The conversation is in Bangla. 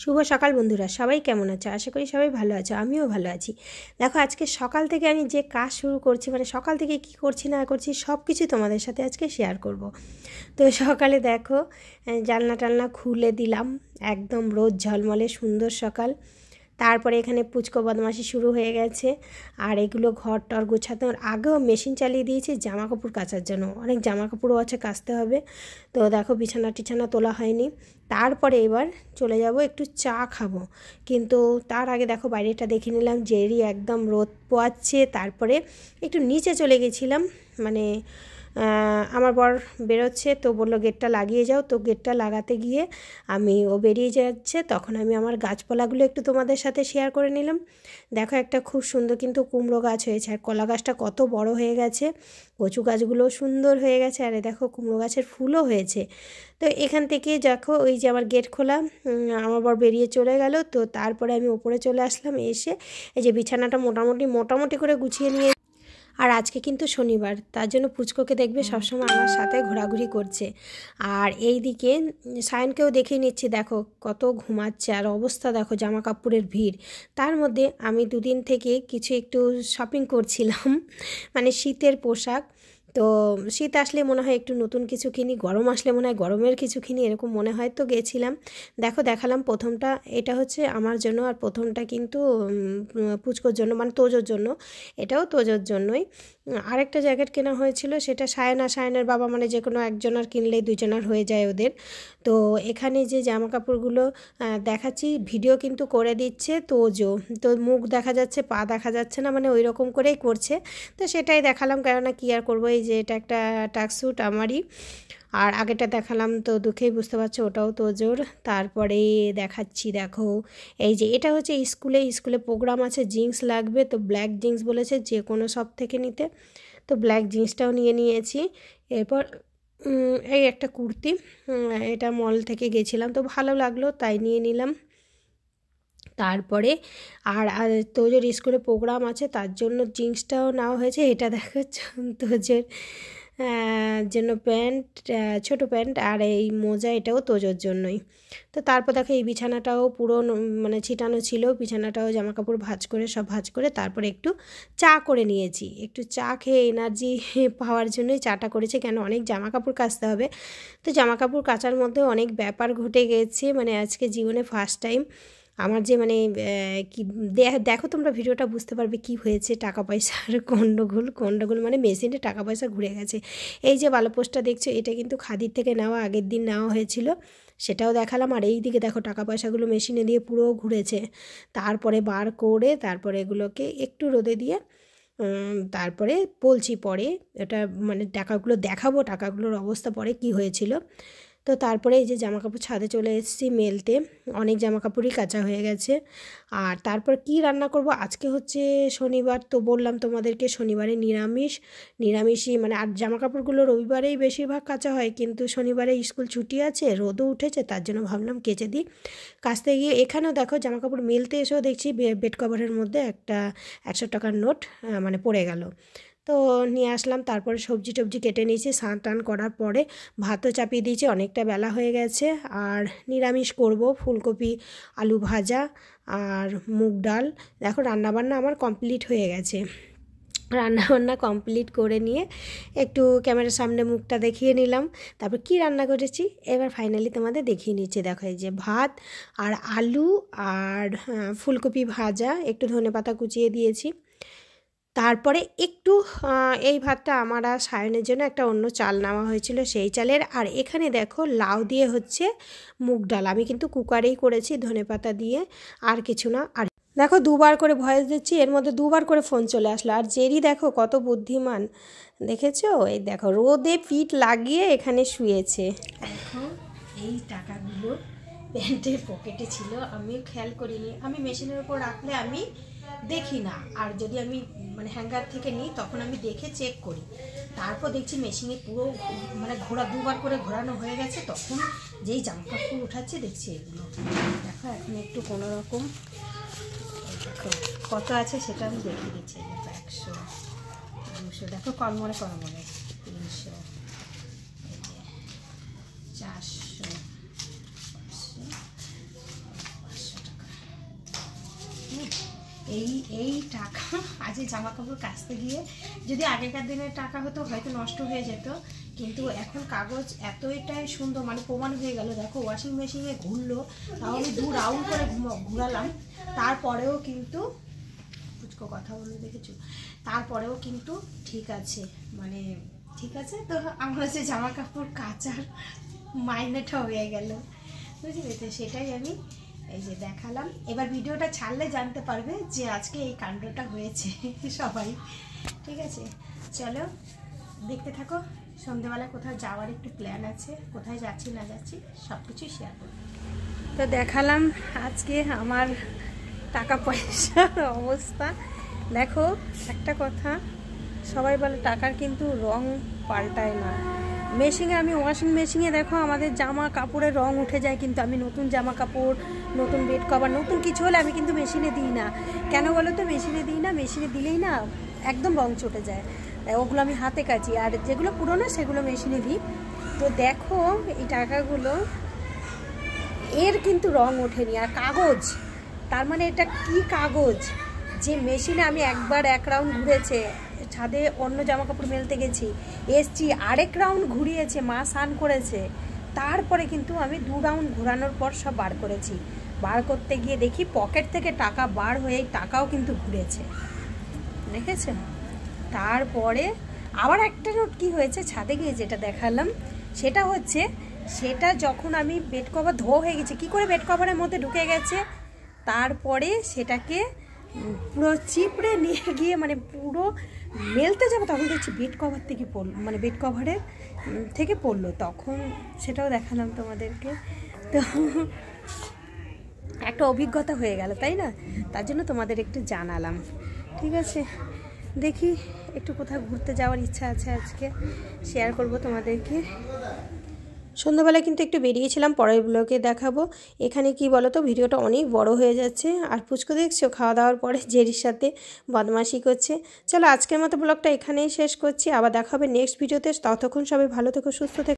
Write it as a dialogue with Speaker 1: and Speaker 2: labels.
Speaker 1: শুভ সকাল বন্ধুরা, সবাই কেমন আছো? আশা করি সবাই ভালো আছো, আমিও ভালো আছি। দেখো আজকে সকাল থেকে আমি যে কাজ শুরু করছি, মানে সকাল থেকে কি করছি না করছি সব কিছু তোমাদের সাথে আজকে শেয়ার করব। তো সকালে দেখো জানলা টালনা খুলে দিলাম, একদম রোদ ঝলমলে সুন্দর সকাল। তারপরে এখানে পুচকো বদমাশি শুরু হয়ে গেছে, আর এগুলো ঘর টর গোছানোর আগেও মেশিন চালিয়ে দিয়েছি জামা কাপড় কাচার জন্য। অনেক জামা কাপড়ও আছে, কাচতে হবে। তো দেখো বিছানা টিছানা তোলা হয়নি। তারপরে এবার চলে যাব, একটু চা খাবো। কিন্তু তার আগে দেখো বাইরেটা দেখে নিলাম, জেরি একদম রোদ পোয়াচ্ছে। তারপরে একটু নিচে চলে গেছিলাম, মানে আমার বর বেরোচ্ছে, তো বললো গেটটা লাগিয়ে যাও। তো গেটটা লাগাতে গিয়ে ও বেরিয়ে যাচ্ছে, তখন আমি আমার গাছপালাগুলো একটু তোমাদের সাথে শেয়ার করে নিলাম। দেখো একটা খুব সুন্দর কিন্তু কুমড়ো গাছ হয়েছে, আর কলা গাছটা কত বড় হয়ে গেছে, কচু গাছগুলোও সুন্দর হয়ে গেছে, আর দেখো কুমড়ো গাছের ফুলও হয়েছে। তো এখান থেকে দেখো ওই যে আমার গেট খোলা, আমার বর বেরিয়ে চলে গেল। তো তারপরে আমি উপরে চলে আসলাম, এসে এই যে বিছানাটা মোটামুটি করে গুছিয়ে নিয়ে। আর আজকে কিন্তু শনিবার, তার জন্য পুচকোকে দেখবে সবসময় আমার সাথে ঘোরাঘুরি করছে। আর এই দিকে সায়নকেও দেখিয়ে নিচ্ছি, দেখো কত ঘুমাচ্ছে, আর অবস্থা দেখো জামা কাপড়ের ভিড়। তার মধ্যে আমি দুদিন থেকে কিছু একটু শপিং করছিলাম, মানে শীতের পোশাক। তো শীত আসলে মনে হয় একটু নতুন কিছু কিনি, গরম আসলে মনে হয় গরমের কিছু কিনি, এরকম মনে হয়। তো গেছিলাম, দেখো দেখালাম। প্রথমটা এটা হচ্ছে আমার জন্য, আর প্রথমটা কিন্তু পুচকোর জন্য, মানে তোজোর জন্য। এটাও তোজোর জন্যই। আরেকটা জ্যাকেট কেনা হয়েছিল, সেটা সায়নের বাবা, মানে যে কোনো একজনের কিনলেই দুজনের হয়ে যায় ওদের। তো এখানে যে জামা কাপড়গুলো দেখাচ্ছি, ভিডিও কিন্তু করে দিচ্ছে তোজো। তো মুখ দেখা যাচ্ছে, পা দেখা যাচ্ছে না, মানে ওই রকম করেই করছে। তো সেটাই দেখালাম, কেননা কী আর করবো। এই যে এটা একটা ট্র্যাকস্যুট আমারই, আর আগেটা দেখালাম তো দুঃখেই বুঝতে পারছো ওটাও তোজোর। তারপরে দেখাচ্ছি, দেখো এই যে এটা হচ্ছে স্কুলে প্রোগ্রাম আছে, জিন্স লাগবে। তো ব্ল্যাক জিন্স বলেছে যে কোনো শপ থেকে নিতে, তো ব্ল্যাক জিন্সটাও নিয়েছি। এরপর এই একটা কুর্তি, এটা মল থেকে গেছিলাম, তো ভালো লাগলো তাই নিয়ে নিলাম। তারপরে আর তোজোর স্কুলে প্রোগ্রাম আছে, তার জন্য জিন্সটাও নেওয়া হয়েছে। এটা দেখো তোজোর জন্য প্যান্ট, ছোটো প্যান্ট, আর এই মোজা এটাও তোজোর জন্যই। তো তারপর দেখো এই বিছানাটাও পুরো মানে ছিটানো ছিল, বিছানাটাও জামাকাপড় ভাঁজ করে তারপরে একটু চা করে নিয়েছি। একটু চা খেয়ে এনার্জি পাওয়ার জন্যই চাটা করেছি, কেন অনেক জামাকাপড় কাচতে হবে। তো জামাকাপড় কাচার মধ্যে অনেক ব্যাপার ঘটে গেছে, মানে আজকে জীবনে ফার্স্ট টাইম আমার যে মানে কি দেখো তোমরা ভিডিওটা বুঝতে পারবে কি হয়েছে। টাকা পয়সার গন্ডগোল, মানে মেশিনে টাকা পয়সা ঘুরে গেছে। এই যে বালোপোস্টটা দেখছো, এটা কিন্তু খাদির থেকে নেওয়া, আগের দিন নেওয়া হয়েছিল, সেটাও দেখালাম। আর এই দিকে দেখো টাকা পয়সাগুলো মেশিনে দিয়ে পুরো ঘুরেছে। তারপরে বার করে তারপরে এগুলোকে একটু রোদে দিয়ে তারপরে বলছি পরে, এটা মানে টাকাগুলো দেখাবো, টাকাগুলোর অবস্থা পরে কি হয়েছিল। তো তারপরে এই যে জামাকাপড় ছাদে চলে এসেছি মেলতে, অনেক জামাকাপড়ই কাচা হয়ে গেছে। আর তারপর কি রান্না করব, আজকে হচ্ছে শনিবার, তো বললাম তোমাদেরকে শনিবারে নিরামিষই, মানে আর জামাকাপড়গুলো রবিবারেই বেশিরভাগ কাচা হয়, কিন্তু শনিবারে স্কুল ছুটি আছে, রোদও উঠেছে, তার জন্য ভাবলাম কেচে দিই। কাচতে গিয়ে এখানেও দেখো জামাকাপড় মেলতে এসেও দেখছি বেড কভারের মধ্যে একটা 100 টাকার নোট মানে পড়ে গেল। তো নিয়ে আসলাম, তারপরে সবজি টবজি কেটে নিয়েছি, স্নান টান করার পরে ভাতও চাপিয়ে দিয়েছি, অনেকটা বেলা হয়ে গেছে। আর নিরামিষ করব, ফুলকপি আলু ভাজা আর মুগ ডাল। দেখো রান্নাবান্না আমার কমপ্লিট হয়ে গেছে। রান্নাবান্না কমপ্লিট করে নিয়ে একটু ক্যামেরার সামনে মুখটা দেখিয়ে নিলাম, তারপর কি রান্না করেছি এবার ফাইনালি তোমাদের দেখিয়ে নিচ্ছি। দেখো এই যে ভাত আর আলু আর ফুলকপি ভাজা, একটু ধনেপাতা কুচিয়ে দিয়েছি। তারপরে একটু এই ভাতটা আমার আর সায়নের জন্য একটা অন্য চাল নেওয়া হয়েছিল, সেই চালের। আর এখানে দেখো লাউ দিয়ে হচ্ছে মুগ ডাল, আমি কিন্তু কুকারেই করেছি ধনেপাতা দিয়ে, আর কিছু না। আর দেখো দুবার করে ভয়েস দিচ্ছি, এর মধ্যে দুবার করে ফোন চলে আসলো। আর জেরি দেখো কত বুদ্ধিমান, দেখেছো? এই দেখো রোদে পিঠ লাগিয়ে এখানে শুয়েছে। দেখো এই টাকাগুলো প্যান্টের পকেটে ছিল, আমিও খেয়াল করিনি, আমি মেশিনের উপর রাখলে আমি দেখি না, আর যদি আমি মানে হ্যাঙ্গার থেকে নিই তখন আমি দেখে চেক করি। তারপর দেখছি মেশিনে পুরো মানে দুবার করে ঘোরানো হয়ে গেছে, তখন যেই জামাকাপড় উঠাচ্ছে দেখছি এগুলো। দেখো এখন একটু কোনো রকম, দেখো কত আছে সেটা আমি দেখিয়ে দিচ্ছি। দেখো 100, 200, দেখো কর্মরে 300, 400, এই এই টাকা আজ জামা কাপড় কাচতে গিয়ে যদি আগেকার দিনের টাকা হতো হয়তো নষ্ট হয়ে যেত, কিন্তু এখন কাগজ এতটাই সুন্দর, মানে প্রমাণ হয়ে গেল। দেখো ওয়াশিং মেশিনে ঘুরলো, তাও আমি 2 রাউন্ড করে ঘুরালাম, তারপরেও কিন্তু কুচকো কথা বলে দেখেছো, তারপরেও কিন্তু ঠিক আছে, মানে ঠিক আছে। তো আমার হচ্ছে জামা কাপড় কাচার মাইনেটা হয়ে গেল, বুঝলি তো, সেটাই আমি এই যে দেখালাম। এবার ভিডিওটা ছাড়লে জানতে পারবে যে আজকে এই কাণ্ডটা হয়েছে সবাই, ঠিক আছে। চলো দেখতে থাকো। সন্ধ্যেবেলা কোথাও যাওয়ার একটু প্ল্যান আছে, কোথায় যাচ্ছি না যাচ্ছি সব কিছুই শেয়ার করব। তো দেখালাম আজকে আমার টাকা পয়সার অবস্থা। দেখো একটা কথা, সবাই বলে টাকার কিন্তু রং পাল্টায় না। মেশিনে আমি ওয়াশিং মেশিনে দেখো আমাদের জামা কাপড়ের রং উঠে যায়, কিন্তু আমি নতুন জামা কাপড়, নতুন বেড কভার, নতুন কিছু হলে আমি কিন্তু মেশিনে দিই না। কেন বলো তো মেশিনে দিই না? মেশিনে দিলেই না একদম রং চটে যায়, ওগুলো আমি হাতে কাচি, আর যেগুলো পুরোনো সেগুলো মেশিনে দিই। তো দেখো এই টাকাগুলো এর কিন্তু রং ওঠেনি, আর কাগজ, তার মানে এটা কি কাগজ যে মেশিনে আমি একবার 1 রাউন্ড ঘুরেছে, ছাদে অন্য জামা কাপড় মেলতে গেছি, এসছি আরেক রাউন্ড ঘুরিয়েছে, মা স্নান করেছে, তারপরে কিন্তু আমি 2 রাউন্ড ঘোরানোর পর সব বার করেছি। বার করতে গিয়ে দেখি পকেট থেকে টাকা বার হয়ে টাকাও কিন্তু ঘুরেছে, দেখেছো। তারপরে আবার একটা নোট কি হয়েছে, ছাদে গিয়ে যেটা দেখালাম সেটা হচ্ছে, সেটা যখন আমি বেড কভার ধোয়া হয়ে গেছে, কি করে বেড কভারের মধ্যে ঢুকে গেছে, তারপরে সেটাকে পুরো চিপড়ে নিয়ে গিয়ে মানে পুরো মেলতে যাবো, তখন দেখছি বেড কভার থেকে পড়লো, মানে বেড কভারের থেকে পড়লো, তখন সেটাও দেখালাম তোমাদেরকে। তো একটা অভিজ্ঞতা হয়ে গেল, তাই না? তার জন্য তোমাদের একটু জানালাম, ঠিক আছে। দেখি একটু কোথাও ঘুরতে যাওয়ার ইচ্ছা আছে, আজকে শেয়ার করব তোমাদেরকে। সন্ধ্যাবেলায় কিন্তু একটু বেরিয়েছিলাম, পরের ব্লগে দেখাবো। এখানে কি বলো তো, ভিডিওটা অনেক বড় হয়ে যাচ্ছে, আর পুচকু দেখছো খাওয়া দাওয়ার পরে জেরির সাথে বদমাশি করছে। চলো আজকের মতো ব্লগটা এখানেই শেষ করছি, আবার দেখা হবে নেক্সট ভিডিওতে। ততক্ষণ সবাই ভালো থেকো, সুস্থ থেকো।